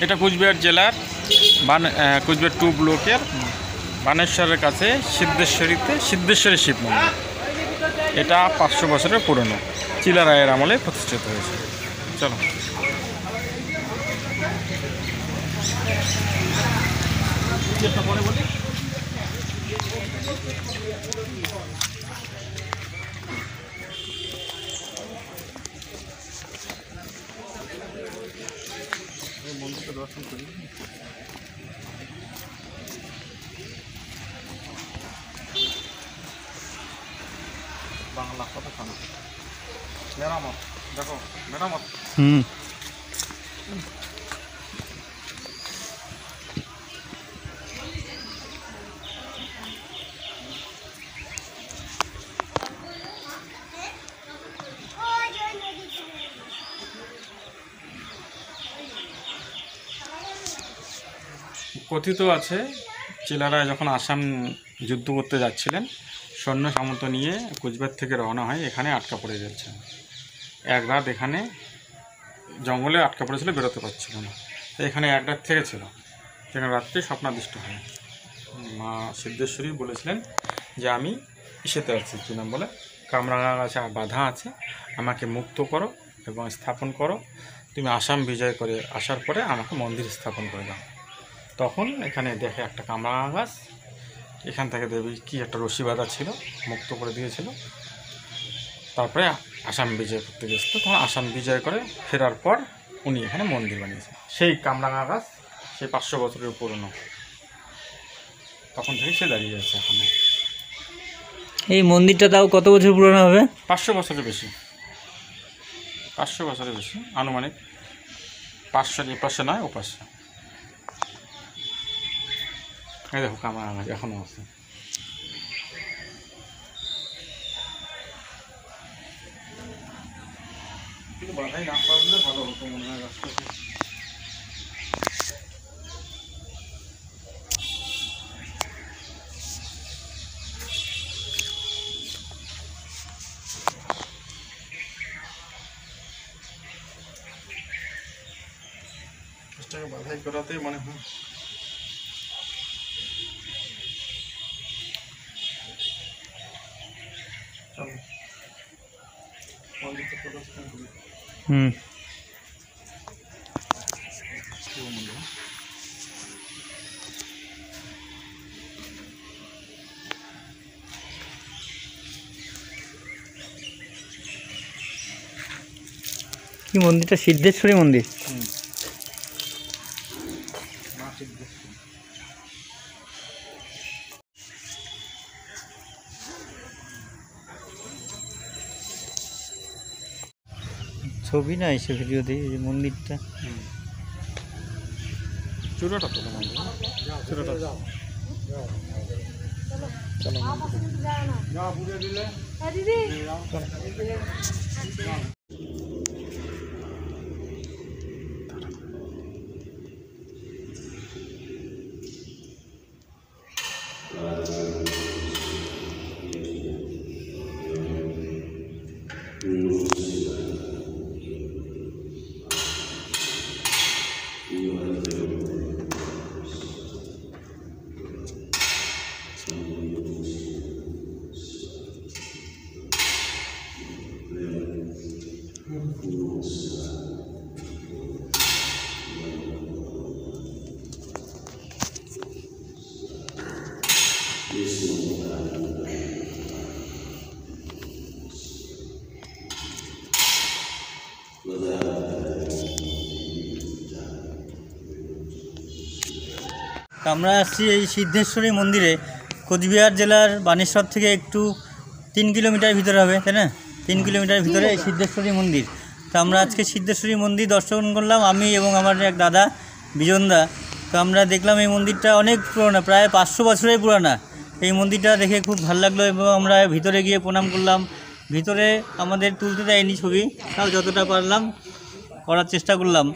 এটা কুচবিহার জেলার কুচবিহার 2 ব্লকের বানেশ্বরের কাছে সিদ্ধেশ্বরী শিব মন্দির। এটা 500 বছরের পুরনো, চিলা রায়ের আমলে প্রতিষ্ঠিত হয়েছে। চলো মন্দিরটা দর্শন করি। বাংলা কথা শোনা মেরামত, দেখো মেরামত। কথিত আছে চিলারায় যখন আসাম যুদ্ধ করতে যাচ্ছিলেন, সৈন্য সামন্ত নিয়ে কুচবিহার থেকে রওনা হয়, এখানে আটকা পড়ে যাচ্ছেন। এক রাত এখানে জঙ্গলে আটকা পড়েছিল, বেরোতে পারছিল না। তো এখানে এক রাত থেকেছিল, সেখানে রাত্রে স্বপ্নাদৃষ্ট হয়। মা সিদ্ধেশ্বরী বলেছিলেন যে আমি ইসেতে আছি, কী নাম বলে, কামরাঙা গাছে বাধা আছে, আমাকে মুক্ত করো এবং স্থাপন করো। তুমি আসাম বিজয় করে আসার পরে আমাকে মন্দির স্থাপন করে দাও। তখন এখানে দেখে একটা কামরাঙা গাছ, এখান থেকে দেবী কি একটা রশি বাঁধা ছিল, মুক্ত করে দিয়েছিল। তারপরে আসাম বিজয় করতে গেছিল, তখন আসাম বিজয় করে ফেরার পর উনি এখানে মন্দির বানিয়েছেন। সেই কামরাঙা গাছ সেই 500 বছরের পুরনো, তখন থেকে সে দাঁড়িয়ে আছে এখানে। এই মন্দিরটা তাও কত বছর পুরনো হবে? 500 বছরের বেশি, 500 বছরের বেশি আনুমানিক। 500 এপাশে নয় ওপাশে। এই দেখো কামরাঙা গাছ এখনও আছে। কিন্তু বাধাই না পারলে ভালো হতো মনে হয় গাছটাকে। গাছটাকে বাধাই করাতেই মনে হয়। কি মন্দিরটা? সিদ্ধেশ্বরী মন্দির। ছবি না এসে ভিডিও দিই এই মন্দিরটা। চূড়াটা তো চূড়াটা আমরা আসছি এই সিদ্ধেশ্বরী মন্দিরে কোচবিহার জেলার বানেশ্বর থেকে একটু 3 কিলোমিটার ভিতরে হবে, তাই না? 3 কিলোমিটার ভিতরে এই সিদ্ধেশ্বরী মন্দির। তো আমরা আজকে সিদ্ধেশ্বরী মন্দির দর্শন করলাম, আমি এবং আমার এক দাদা বিজনদা। তো আমরা দেখলাম এই মন্দিরটা অনেক পুরনো, প্রায় 500 বছরের পুরানা। এই মন্দিরটা দেখে খুব ভালো লাগলো এবং আমরা ভিতরে গিয়ে প্রণাম করলাম। ভিতরে আমাদের তুলতে দেয়নি ছবি, তাও যতটা পারলাম করার চেষ্টা করলাম।